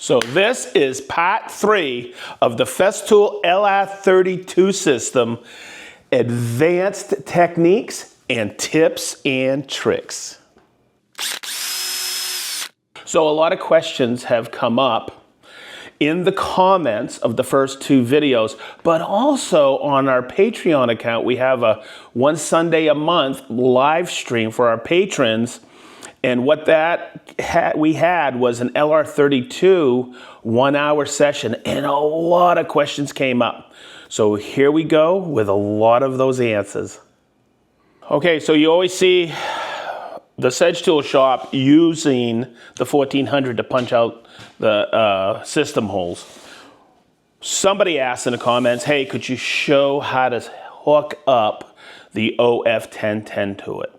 So this is part 3 of the Festool LR32 system, advanced techniques and tips and tricks. So a lot of questions have come up in the comments of the first 2 videos, but also on our Patreon account, we have a one Sunday a month live stream for our patrons. And what we had was an LR32 1-hour session, and a lot of questions came up. So here we go with a lot of those answers. Okay, so you always see the SedgeTool shop using the 1400 to punch out the system holes. Somebody asked in the comments, hey, could you show how to hook up the OF1010 to it?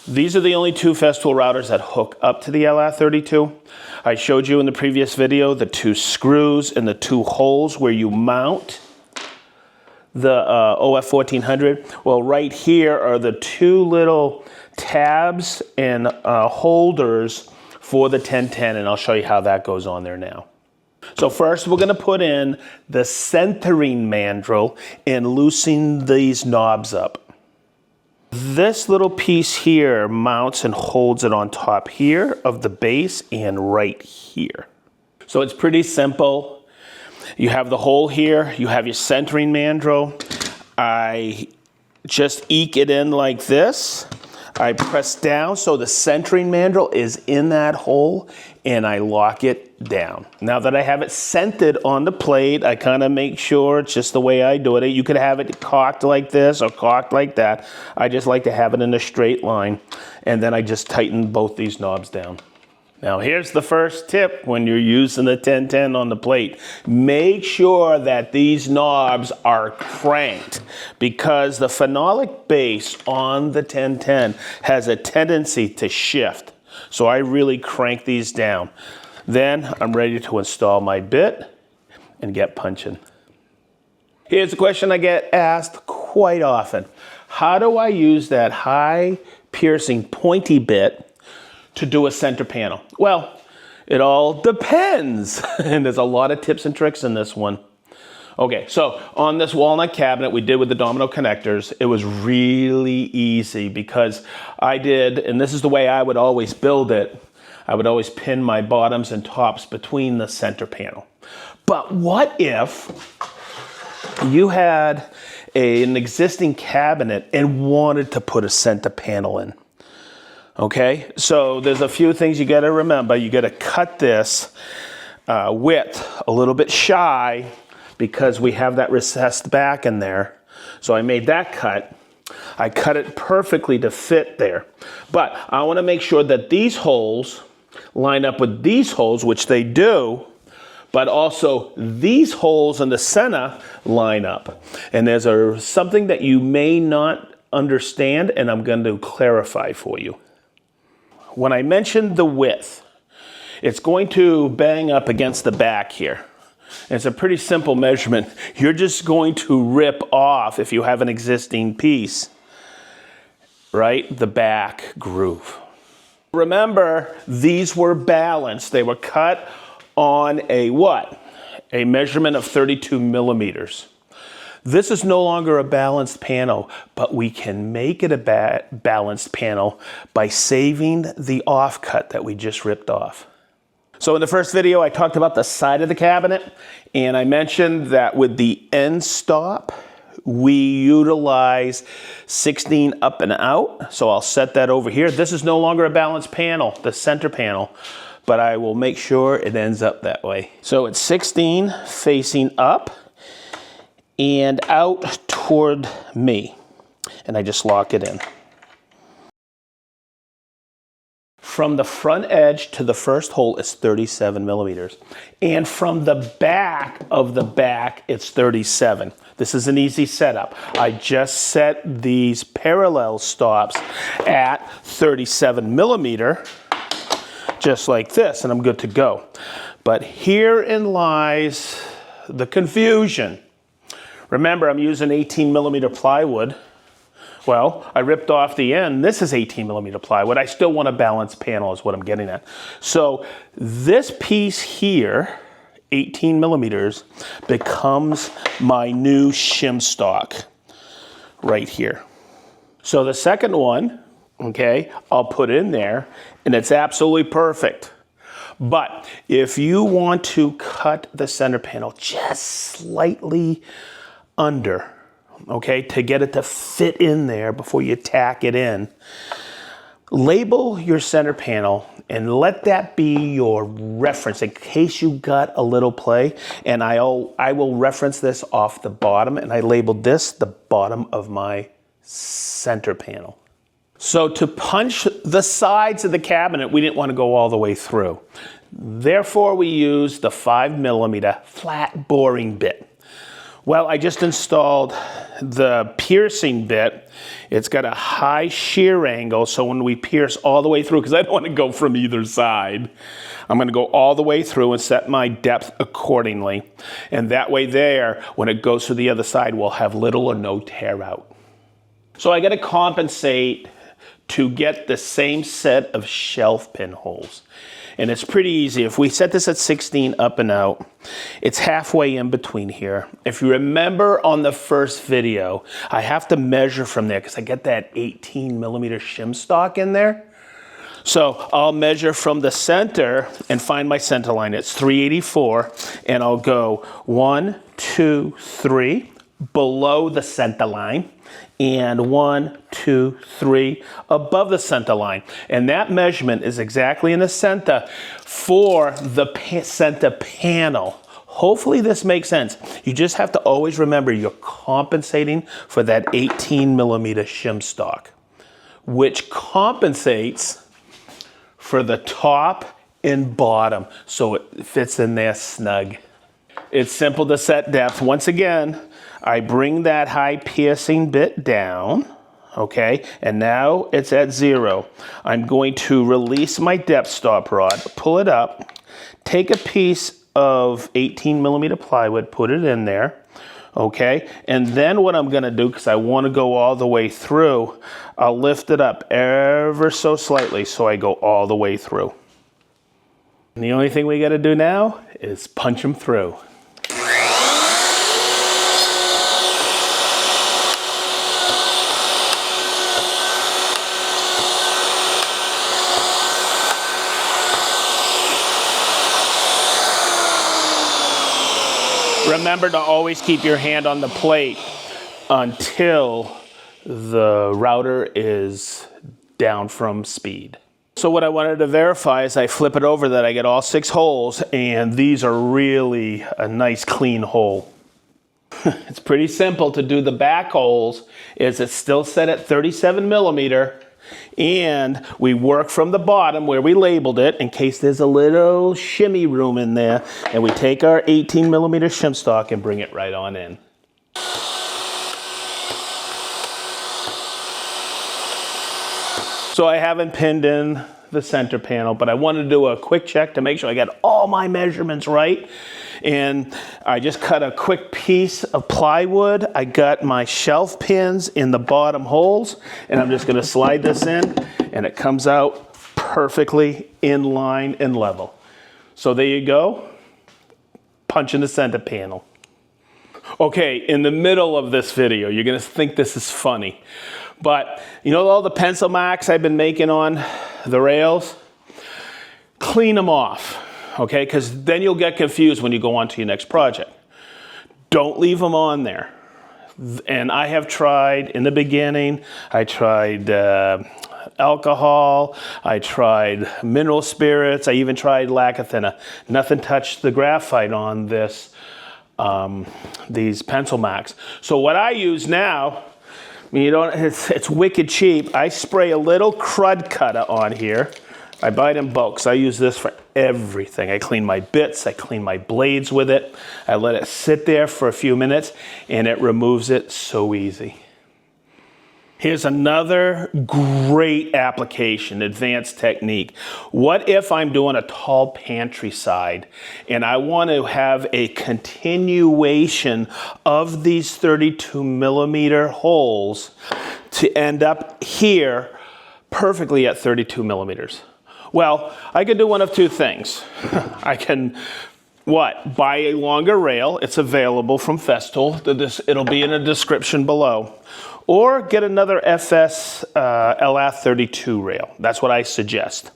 These are the only 2 Festool routers that hook up to the LR32. I showed you in the previous video the 2 screws and the 2 holes where you mount the OF1400. Well, right here are the 2 little tabs and holders for the 1010, and I'll show you how that goes on there now. So first we're going to put in the centering mandrel and loosen these knobs up. This little piece here mounts and holds it on top here of the base and right here. So it's pretty simple. You have the hole here, you have your centering mandrel. I just eke it in like this. I press down so the centering mandrel is in that hole, and I lock it down. Now that I have it centered on the plate, I kind of make sure it's just the way I do it. You could have it cocked like this or cocked like that. I just like to have it in a straight line, and then I just tighten both these knobs down. Now here's the first tip when you're using the 1010 on the plate. Make sure that these knobs are cranked, because the phenolic base on the 1010 has a tendency to shift. So I really crank these down. Then I'm ready to install my bit and get punching. Here's a question I get asked quite often. How do I use that high piercing pointy bit to do a center panel? Well, it all depends. And there's a lot of tips and tricks in this one. Okay, so on this walnut cabinet we did with the domino connectors, it was really easy because I did, and this is the way I would always build it, I would always pin my bottoms and tops between the center panel. But what if you had an existing cabinet and wanted to put a center panel in? Okay, so there's a few things you got to remember. You got to cut this width a little bit shy because we have that recessed back in there. So I made that cut. I cut it perfectly to fit there. But I want to make sure that these holes line up with these holes, which they do, but also these holes in the center line up. And there's something that you may not understand, and I'm going to clarify for you. When I mentioned the width, it's going to bang up against the back here. It's a pretty simple measurement. You're just going to rip off, if you have an existing piece, right, the back groove. Remember, these were balanced. They were cut on a what? A measurement of 32 millimeters. This is no longer a balanced panel, but we can make it a balanced panel by saving the offcut that we just ripped off. So in the first video, I talked about the side of the cabinet, and I mentioned that with the end stop, we utilize 16 up and out. So I'll set that over here. This is no longer a balanced panel, the center panel, but I will make sure it ends up that way. So it's 16 facing up and out toward me, and I just lock it in. From the front edge to the first hole is 37 millimeters, and from the back of the back it's 37. This is an easy setup. I just set these parallel stops at 37 millimeter, just like this, and I'm good to go. But herein lies the confusion. Remember, I'm using 18 millimeter plywood Well, I ripped off the end. This is 18 millimeter plywood. I still want a balanced panel is what I'm getting at. So this piece here, 18 millimeters, becomes my new shim stock right here. So the second one, okay, I'll put in there, and it's absolutely perfect. But if you want to cut the center panel just slightly under, okay, to get it to fit in there before you tack it in, label your center panel and let that be your reference in case you got a little play. And I will reference this off the bottom, and I labeled this the bottom of my center panel. So to punch the sides of the cabinet, we didn't want to go all the way through. Therefore, we used the 5 millimeter flat boring bit. Well, I just installed the piercing bit. It's got a high shear angle, so when we pierce all the way through, because I don't want to go from either side, I'm going to go all the way through and set my depth accordingly. And that way there, when it goes to the other side, we'll have little or no tear out. So I got to compensate to get the same set of shelf pin holes. And it's pretty easy. If we set this at 16 up and out, it's halfway in between here. If you remember on the first video, I have to measure from there because I get that 18 millimeter shim stock in there. So I'll measure from the center and find my center line. It's 384, and I'll go 1, 2, 3 below the center line, and 1, 2, 3 above the center line. And that measurement is exactly in the center for the center panel. Hopefully this makes sense. You just have to always remember you're compensating for that 18 millimeter shim stock, which compensates for the top and bottom so it fits in there snug. It's simple to set depth. Once again, I bring that high piercing bit down, okay, and now it's at 0. I'm going to release my depth stop rod, pull it up, take a piece of 18 millimeter plywood, put it in there, okay, and then what I'm going to do, because I want to go all the way through, I'll lift it up ever so slightly so I go all the way through. And the only thing we got to do now is punch them through. Remember to always keep your hand on the plate until the router is down from speed. So what I wanted to verify is I flip it over that I get all 6 holes, and these are really a nice clean hole. It's pretty simple to do the back holes. It's still set at 37 millimeter. And we work from the bottom where we labeled it in case there's a little shimmy room in there, and we take our 18 millimeter shim stock and bring it right on in. So I haven't pinned in the center panel, but I wanted to do a quick check to make sure I got all my measurements right. And I just cut a quick piece of plywood. I got my shelf pins in the bottom holes, and I'm just going to slide this in, and it comes out perfectly in line and level. So there you go, punching the center panel. Okay, in the middle of this video, you're going to think this is funny, but you know all the pencil marks I've been making on the rails? Clean them off. Okay, because then you'll get confused when you go on to your next project. Don't leave them on there. And I have tried, in the beginning, I tried alcohol, I tried mineral spirits, I even tried lacquer thinner. Nothing touched the graphite on this, these pencil marks. So what I use now, I mean, it's wicked cheap. I spray a little crud cutter on here. I buy it in bulk, so I use this for everything. I clean my bits, I clean my blades with it. I let it sit there for a few minutes, and it removes it so easy. Here's another great application, advanced technique. What if I'm doing a tall pantry side, and I want to have a continuation of these 32 millimeter holes to end up here perfectly at 32 millimeters? Well, I can do one of two things. I can, buy a longer rail. It's available from Festool. It'll be in the description below. Or get another FS LR 32 rail. That's what I suggest.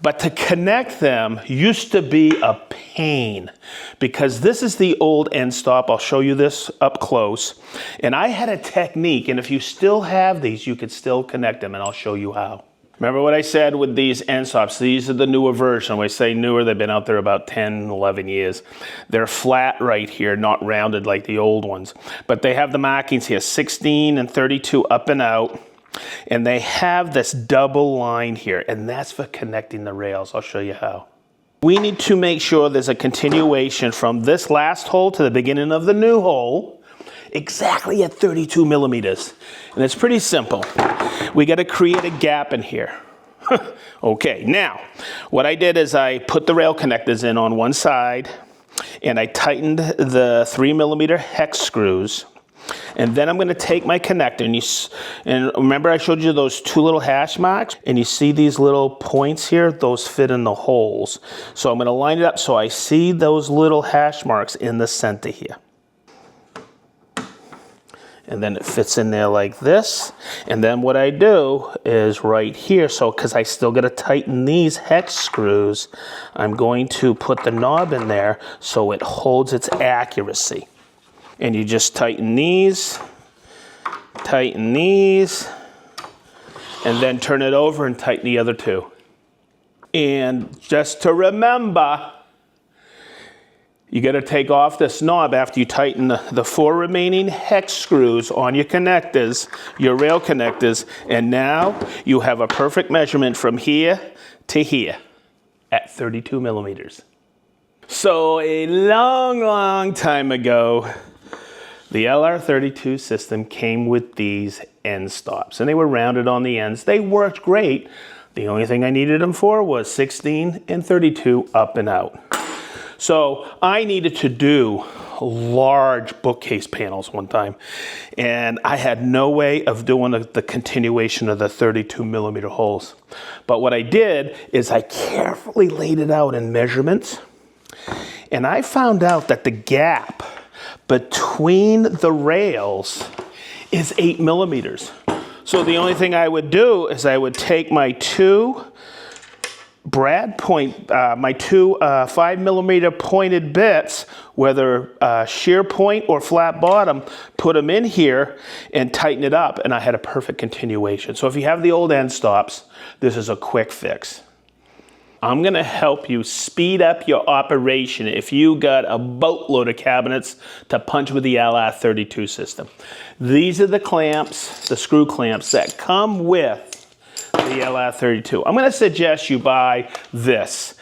But to connect them used to be a pain because this is the old end stop. I'll show you this up close. And I had a technique, and if you still have these, you could still connect them, and I'll show you how. Remember what I said with these end stops? These are the newer version. When I say newer, they've been out there about 10, 11 years. They're flat right here, not rounded like the old ones. But they have the markings here, 16 and 32 up and out. And they have this double line here, and that's for connecting the rails. I'll show you how. We need to make sure there's a continuation from this last hole to the beginning of the new hole, exactly at 32 millimeters. And it's pretty simple. We got to create a gap in here. Okay, now, what I did is I put the rail connectors in on one side, and I tightened the 3 millimeter hex screws. And then I'm going to take my connector, and remember I showed you those two little hash marks? And you see these little points here? Those fit in the holes. So I'm going to line it up so I see those little hash marks in the center here. And then it fits in there like this. And then what I do is right here, so because I still got to tighten these hex screws, I'm going to put the knob in there so it holds its accuracy. And you just tighten these, and then turn it over and tighten the other two. And just to remember, you got to take off this knob after you tighten the 4 remaining hex screws on your connectors, your rail connectors, and now you have a perfect measurement from here to here at 32 millimeters. So a long, long time ago, the LR32 system came with these end stops, and they were rounded on the ends. They worked great. The only thing I needed them for was 16 and 32 up and out. So I needed to do large bookcase panels one time, and I had no way of doing the continuation of the 32 millimeter holes. But what I did is I carefully laid it out in measurements, and I found out that the gap between the rails is 8 millimeters. So the only thing I would do is I would take my two brad point, my two 5 millimeter pointed bits, whether shear point or flat bottom, put them in here and tighten it up, and I had a perfect continuation. So if you have the old end stops, this is a quick fix. I'm gonna help you speed up your operation if you got a boatload of cabinets to punch with the LR32 system. These are the clamps, the screw clamps that come with the LR32. I'm gonna suggest you buy this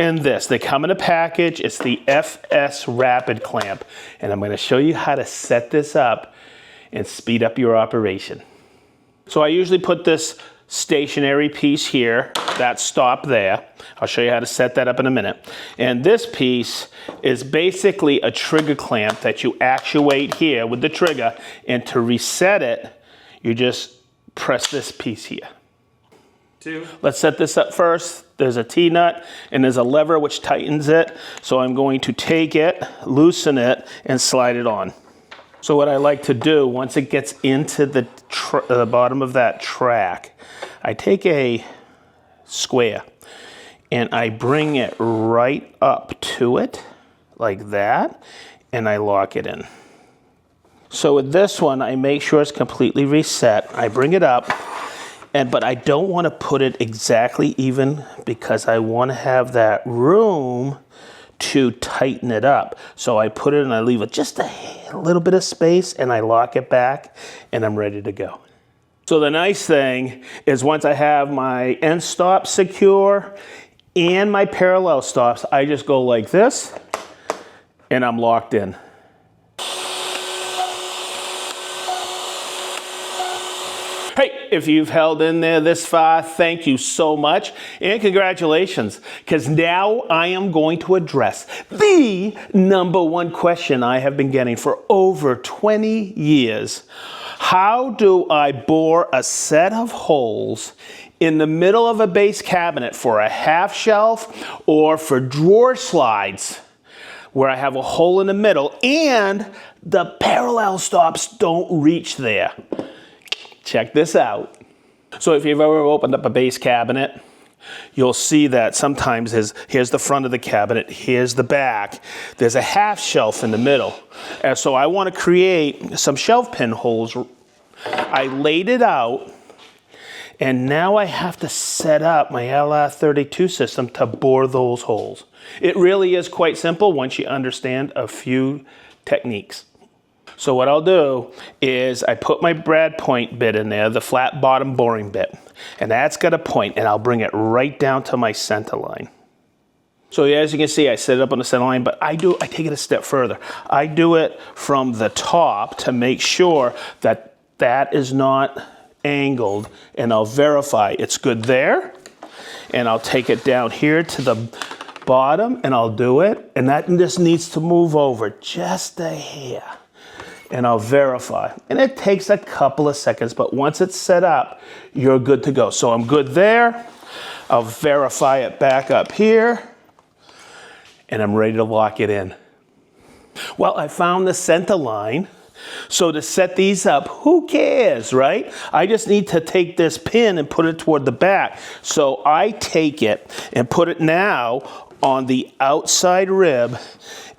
and this. They come in a package. It's the FS Rapid Clamp. And I'm gonna show you how to set this up and speed up your operation. So I usually put this stationary piece here, that stop there. I'll show you how to set that up in a minute. And this piece is basically a trigger clamp that you actuate here with the trigger, and to reset it, you just press this piece here. Let's set this up first. There's a T-nut and there's a lever which tightens it. So I'm going to take it, loosen it, and slide it on. So what I like to do, once it gets into the bottom of that track, I take a square and I bring it right up to it like that, and I lock it in. So with this one, I make sure it's completely reset. I bring it up, but I don't want to put it exactly even because I want to have that room to tighten it up. So I put it and I leave it just a little bit of space, and I lock it back, and I'm ready to go. So the nice thing is once I have my end stop secure and my parallel stops, I just go like this and I'm locked in. Hey, if you've held in there this far, thank you so much, and congratulations, because now I am going to address the #1 question I have been getting for over 20 years. How do I bore a set of holes in the middle of a base cabinet for a half shelf or for drawer slides where I have a hole in the middle and the parallel stops don't reach there? Check this out. So if you've ever opened up a base cabinet, you'll see that sometimes here's the front of the cabinet, here's the back. There's a half shelf in the middle. And so I want to create some shelf pin holes. I laid it out, and now I have to set up my LR32 system to bore those holes. It really is quite simple once you understand a few techniques. So what I'll do is I put my brad point bit in there, the flat bottom boring bit, and that's got a point, and I'll bring it right down to my center line. So as you can see, I set it up on the center line, but I take it a step further. I do it from the top to make sure that that is not angled, and I'll verify it's good there, and I'll take it down here to the bottom, and I'll do it, and that just needs to move over just a hair. And I'll verify. And it takes a couple of seconds, but once it's set up, you're good to go. So I'm good there. I'll verify it back up here, and I'm ready to lock it in. Well, I found the center line. So to set these up, who cares, right? I just need to take this pin and put it toward the back. So I take it and put it now on the outside rib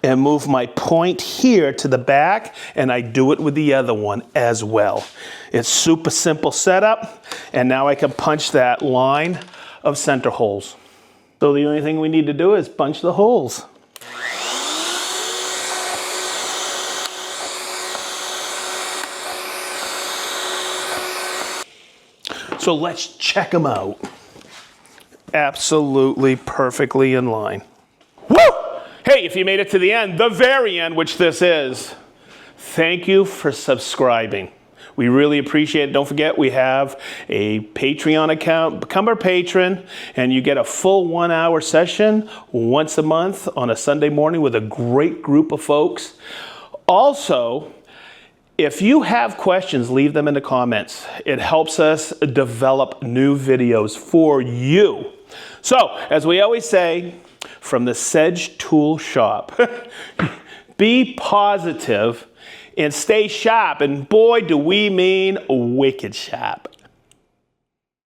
and move my point here to the back, and I do it with the other one as well. It's super simple setup, and now I can punch that line of center holes. So the only thing we need to do is punch the holes. So let's check them out. Absolutely perfectly in line. Woo! Hey, if you made it to the end, the very end, which this is, thank you for subscribing. We really appreciate it. Don't forget, we have a Patreon account. Become our patron, and you get a full 1-hour session once a month on a Sunday morning with a great group of folks. Also, if you have questions, leave them in the comments. It helps us develop new videos for you. So, as we always say, from the SedgeTool shop, be positive and stay sharp. And boy, do we mean wicked sharp.